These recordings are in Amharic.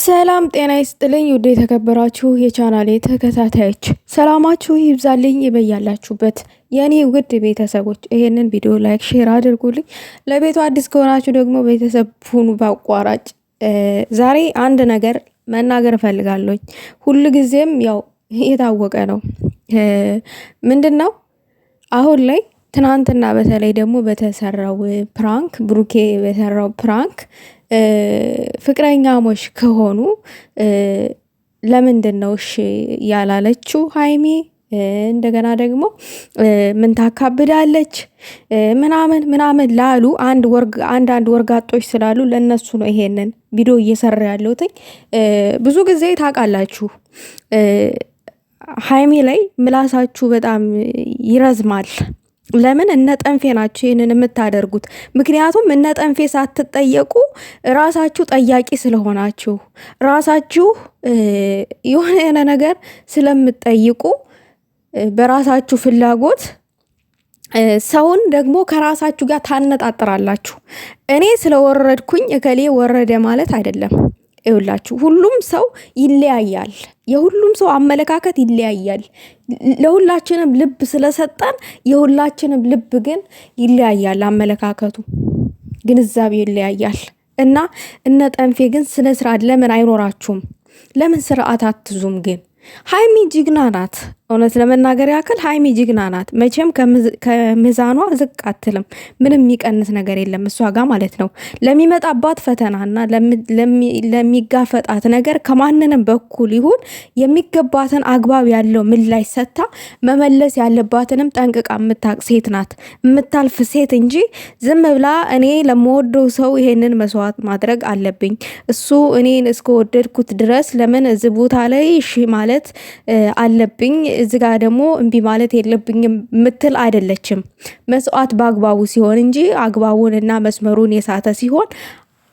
ሰላም ጤና ይስጥልኝ ውድ የተከበራችሁ የቻናሌ ተከታታዮች ሰላማችሁ ይብዛልኝ ይበያላችሁበት የኔ ውድ ቤተሰቦች። ይሄንን ቪዲዮ ላይክ ሼር አድርጉልኝ። ለቤቱ አዲስ ከሆናችሁ ደግሞ ቤተሰብ ሁኑ በአቋራጭ። ዛሬ አንድ ነገር መናገር እፈልጋለሁ። ሁሉ ጊዜም ያው የታወቀ ነው። ምንድነው አሁን ላይ ትናንትና በተለይ ደግሞ በተሰራው ፕራንክ ብሩኬ በተሰራው ፕራንክ ፍቅረኛሞች ከሆኑ ለምንድነው እሺ ያላለችው ሃይሚ? እንደገና ደግሞ ምን ታካብዳለች ምናምን ምናምን ላሉ አንዳንድ ወርጋጦች ስላሉ ለነሱ ነው ይሄንን ቪዲዮ እየሰራ ያለሁት። ብዙ ጊዜ ታውቃላችሁ ሃይሚ ላይ ምላሳችሁ በጣም ይረዝማል። ለምን እነ ጠንፌ ናቸው ይሄንን የምታደርጉት? ምክንያቱም እነ ጠንፌ ሳትጠየቁ ራሳችሁ ጠያቂ ስለሆናችሁ ራሳችሁ የሆነ ነገር ስለምትጠይቁ በራሳችሁ ፍላጎት ሰውን ደግሞ ከራሳችሁ ጋር ታነጣጥራላችሁ። እኔ ስለወረድኩኝ እከሌ ወረደ ማለት አይደለም። ይኸውላችሁ ሁሉም ሰው ይለያያል። የሁሉም ሰው አመለካከት ይለያያል። ለሁላችንም ልብ ስለሰጠን የሁላችንም ልብ ግን ይለያያል። አመለካከቱ ግንዛቤ ይለያያል። እና እነ ጠንፌ ግን ስነ ስርዓት ለምን አይኖራችሁም? ለምን ስርዓት አትዙም? ግን ሃይሚ ጅግና ናት። እውነት ለመናገር ያክል ሃይሚ ጅግና ናት። መቼም ከሚዛኗ ዝቅ አትልም። ምንም የሚቀንስ ነገር የለም እሷ ጋር ማለት ነው። ለሚመጣባት ፈተናና ለሚጋፈጣት ነገር ከማንንም በኩል ይሁን የሚገባትን አግባብ ያለው ምላሽ ሰጥታ መመለስ ያለባትንም ጠንቅቃ የምታቅ ሴት ናት። የምታልፍ ሴት እንጂ ዝም ብላ እኔ ለመወደው ሰው ይሄንን መስዋዕት ማድረግ አለብኝ እሱ እኔን እስከወደድኩት ድረስ ለምን እዚህ ቦታ ላይ እሺ ማለት አለብኝ እዚህ ጋር ደግሞ እምቢ ማለት የለብኝም ምትል አይደለችም። መስዋዕት በአግባቡ ሲሆን እንጂ አግባቡንና መስመሩን የሳተ ሲሆን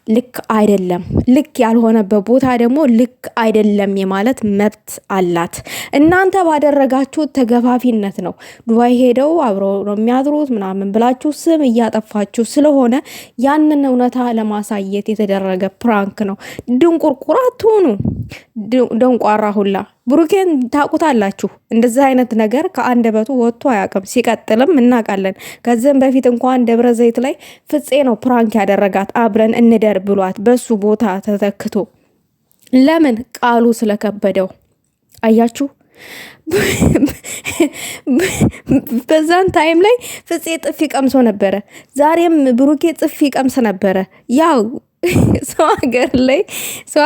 ልክ አይደለም። ልክ ያልሆነበት ቦታ ደግሞ ልክ አይደለም የማለት መብት አላት። እናንተ ባደረጋችሁት ተገፋፊነት ነው ዱባይ ሄደው አብረው ነው የሚያድሩት ምናምን ብላችሁ ስም እያጠፋችሁ ስለሆነ ያንን እውነታ ለማሳየት የተደረገ ፕራንክ ነው። ድንቁርቁር አትሁኑ። ደንቋራ ሁላ ብሩኬን ታቁታላችሁ። እንደዚህ አይነት ነገር ከአንደበቱ ወጥቶ አያውቅም። ሲቀጥልም እናውቃለን። ከዚህም በፊት እንኳን ደብረ ዘይት ላይ ፍፄ ነው ፕራንክ ያደረጋት አብረን እንደር ብሏት በሱ ቦታ ተተክቶ። ለምን? ቃሉ ስለከበደው። አያችሁ በዛን ታይም ላይ ፍፄ ጥፊ ቀምሶ ነበረ። ዛሬም ብሩኬ ጥፊ ቀምስ ነበረ። ያው ሰው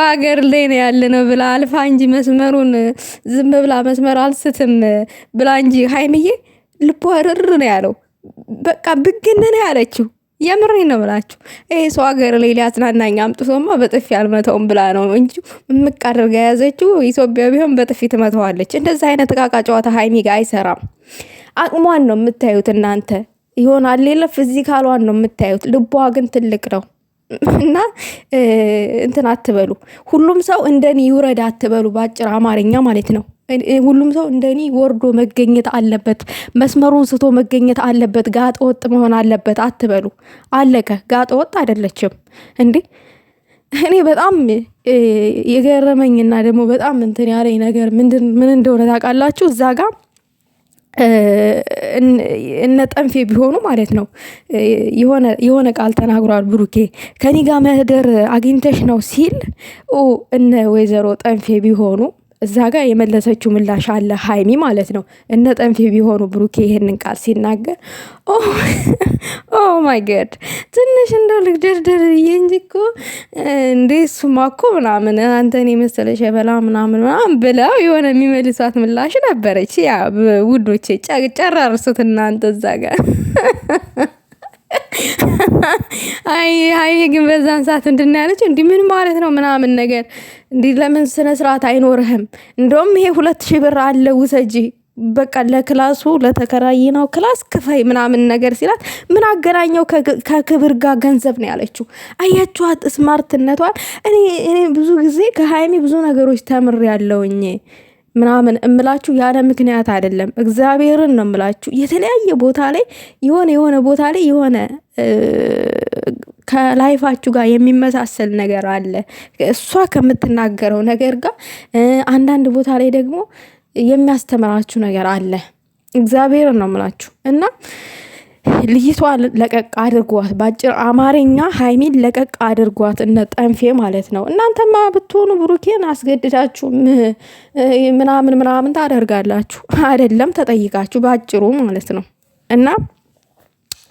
ሀገር ላይ ነው ያለነው ብላ አልፋ እንጂ መስመሩን ዝም ብላ መስመር አልስትም ብላ እንጂ ሃይምዬ ልቧ ርር ነው ያለው። በቃ ብግን ነው ያለችው። የምሬ ነው ብላችሁ ይሄ ሰው ሀገር ላይ ሊያጽናናኝ አምጥቶማ በጥፊ አልመተውም ብላ ነው እንጂ የምቃደርጋ ያዘችው። ኢትዮጵያ ቢሆን በጥፊ ትመተዋለች። እንደዛ አይነት እቃቃ ጨዋታ ሃይሚ ጋር አይሰራም። አቅሟን ነው የምታዩት እናንተ። ይሆናል ሌላ ፊዚካሏን ነው የምታዩት። ልቧ ግን ትልቅ ነው። እና እንትን አትበሉ። ሁሉም ሰው እንደኔ ይውረድ አትበሉ። ባጭር አማርኛ ማለት ነው። ሁሉም ሰው እንደኔ ወርዶ መገኘት አለበት። መስመሩን ስቶ መገኘት አለበት። ጋጠ ወጥ መሆን አለበት አትበሉ። አለቀ። ጋጠ ወጥ አይደለችም እንዴ? እኔ በጣም የገረመኝና ደግሞ በጣም እንትን ያለኝ ነገር ምን እንደሆነ ታውቃላችሁ? እዛ ጋር እነ ጠንፌ ቢሆኑ ማለት ነው የሆነ ቃል ተናግሯል ብሩኬ። ከኒ ጋር መህደር አግኝተሽ ነው ሲል እነ ወይዘሮ ጠንፌ ቢሆኑ እዛ ጋር የመለሰችው ምላሽ አለ ሃይሚ ማለት ነው። እነ ጠንፌ ቢሆኑ ብሩኬ ይሄንን ቃል ሲናገር ኦ ማይ ጋድ ትንሽ እንደው ልግደርደር እንጂ እኮ እንዴ እሱማ እኮ ምናምን አንተን የመሰለ ሸበላ ምናምን ብለው የሆነ የሚመልሷት ምላሽ ነበረች። ያ ውዶቼ ጨራርሱት እናንተ እዛ ጋር አይ ግን በዛን ሰዓት ምንድን ነው ያለችው? እንዲህ ምን ማለት ነው ምናምን ነገር እንዲህ ለምን ስነ ስርዓት አይኖርህም? እንደውም ይሄ 2000 ብር አለ ውሰጂ በቃ ለክላሱ ለተከራይነው ክላስ ክፈይ ምናምን ነገር ሲላት ምን አገናኘው ከክብር ጋር ገንዘብ ነው ያለችው። አያችኋት ስማርትነቷን። እኔ ብዙ ጊዜ ከሃይሚ ብዙ ነገሮች ተምሬያለሁኝ። ምናምን እምላችሁ ያለ ምክንያት አይደለም። እግዚአብሔርን ነው እምላችሁ። የተለያየ ቦታ ላይ የሆነ ቦታ ላይ የሆነ ከላይፋችሁ ጋር የሚመሳሰል ነገር አለ እሷ ከምትናገረው ነገር ጋር። አንዳንድ ቦታ ላይ ደግሞ የሚያስተምራችሁ ነገር አለ። እግዚአብሔር ነው የምላችሁ እና ልይቷ ለቀቅ አድርጓት። በአጭር አማርኛ ሀይሚን ለቀቅ አድርጓት እነ ጠንፌ ማለት ነው። እናንተማ ብትሆኑ ብሩኬን አስገድዳችሁ ምናምን ታደርጋላችሁ አይደለም? ተጠይቃችሁ በአጭሩ ማለት ነው እና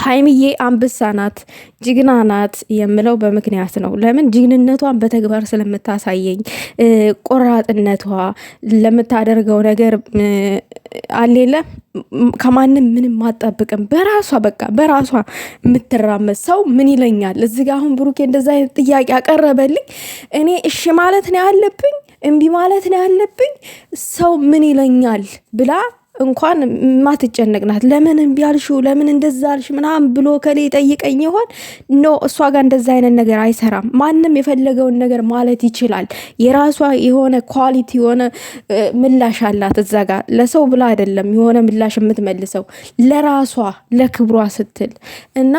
ሀይሚዬ አንበሳ ናት፣ ጅግና ናት የምለው በምክንያት ነው። ለምን ጅግንነቷን በተግባር ስለምታሳየኝ፣ ቆራጥነቷ ለምታደርገው ነገር አሌለ ከማንም ምንም አጠብቅም። በራሷ በቃ በራሷ የምትራመድ ሰው ምን ይለኛል? እዚህ ጋ አሁን ብሩኬ እንደዛ አይነት ጥያቄ ያቀረበልኝ እኔ እሺ ማለት ነው ያለብኝ? እምቢ ማለት ነው ያለብኝ? ሰው ምን ይለኛል ብላ እንኳን ማትጨነቅ ናት። ለምን እምቢ አልሽው? ለምን እንደዛ አልሽ? ምናምን ብሎ ከሌ ጠይቀኝ ይሆን? ኖ እሷ ጋር እንደዛ አይነት ነገር አይሰራም። ማንም የፈለገውን ነገር ማለት ይችላል። የራሷ የሆነ ኳሊቲ የሆነ ምላሽ አላት እዛ ጋር። ለሰው ብላ አይደለም የሆነ ምላሽ የምትመልሰው ለራሷ ለክብሯ ስትል እና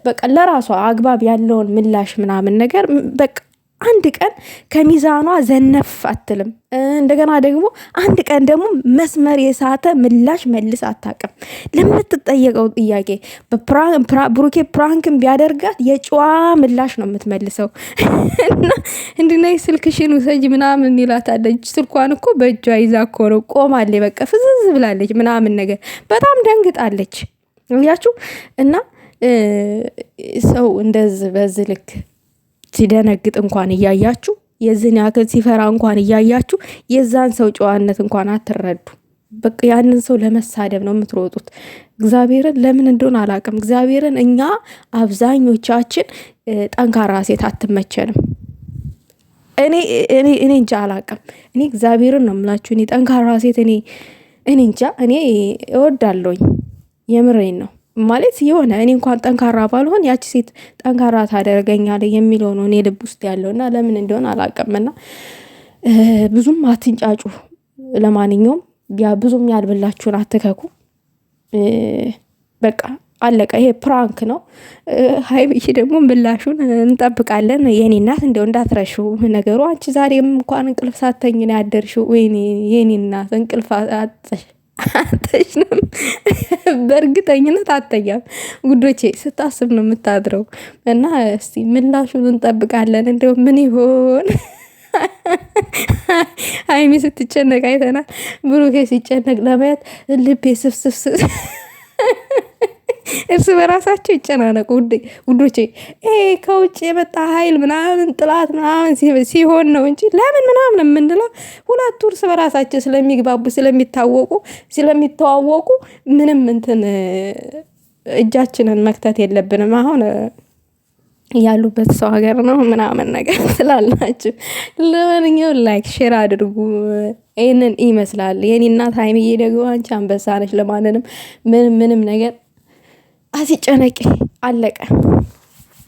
በቃ ለራሷ አግባብ ያለውን ምላሽ ምናምን ነገር በቃ አንድ ቀን ከሚዛኗ ዘነፍ አትልም። እንደገና ደግሞ አንድ ቀን ደግሞ መስመር የሳተ ምላሽ መልስ አታቅም። ለምትጠየቀው ጥያቄ ብሩኬ ፕራንክን ቢያደርጋት የጨዋ ምላሽ ነው የምትመልሰው። እና እንድናይ ስልክሽን ውሰጅ ምናምን ይላታለች። ስልኳን እኮ በእጇ ይዛ እኮ ነው ቆማለች። በቃ ፍዝዝ ብላለች ምናምን ነገር በጣም ደንግጣለች። ያችሁ እና ሰው እንደዚህ በዚህ ልክ ሲደነግጥ እንኳን እያያችሁ የዝን ያክል ሲፈራ እንኳን እያያችሁ የዛን ሰው ጨዋነት እንኳን አትረዱ። በቃ ያንን ሰው ለመሳደብ ነው የምትሮጡት። እግዚአብሔርን ለምን እንደሆነ አላውቅም። እግዚአብሔርን እኛ አብዛኞቻችን ጠንካራ ሴት አትመቸንም። እኔ እንጃ አላውቅም። እኔ እግዚአብሔርን ነው የምላችሁ። እኔ ጠንካራ ሴት እኔ እንጃ እኔ እወዳለሁኝ። የምሬን ነው ማለት የሆነ እኔ እንኳን ጠንካራ ባልሆን ያቺ ሴት ጠንካራ ታደርገኛለች የሚለው ነው እኔ ልብ ውስጥ ያለውና ለምን እንደሆነ አላውቅምና ብዙም አትንጫጩ። ለማንኛውም ብዙም ያልብላችሁን አትከኩ። በቃ አለቀ። ይሄ ፕራንክ ነው። ሀይሚዬ ደግሞ ምላሹን እንጠብቃለን። የኔ እናት እንደው እንዳትረሹ ነገሩ። አንቺ ዛሬም እንኳን እንቅልፍ ሳተኝ ነው ያደርሽው። ወይኔ የኔ እናት እንቅልፍ አተሽንም በእርግጠኝነት አተኛም ጉዶቼ። ስታስብ ነው የምታድረው። እና እስቲ ምላሹን እንጠብቃለን። እንደው ምን ይሆን? ሀይሚ ስትጨነቅ አይተናል። ብሩኬ ሲጨነቅ ለማየት ልቤ ስፍስፍስ እርስ በራሳቸው ይጨናነቁ ውዶቼ። ይሄ ከውጭ የመጣ ኃይል ምናምን ጥላት ምናምን ሲሆን ነው እንጂ ለምን ምናምን የምንለው ሁለቱ እርስ በራሳቸው ስለሚግባቡ ስለሚተዋወቁ ምንም እንትን እጃችንን መክተት የለብንም። አሁን ያሉበት ሰው ሀገር ነው ምናምን ነገር ስላላችሁ ለማንኛውም ላይክ ሼር አድርጉ። ይህንን ይመስላል የኔ እናት ሀይሚዬ። ደግሞ አንቺ አንበሳ ነች። ለማንንም ምንም ነገር አትጨነቂ። አለቀ።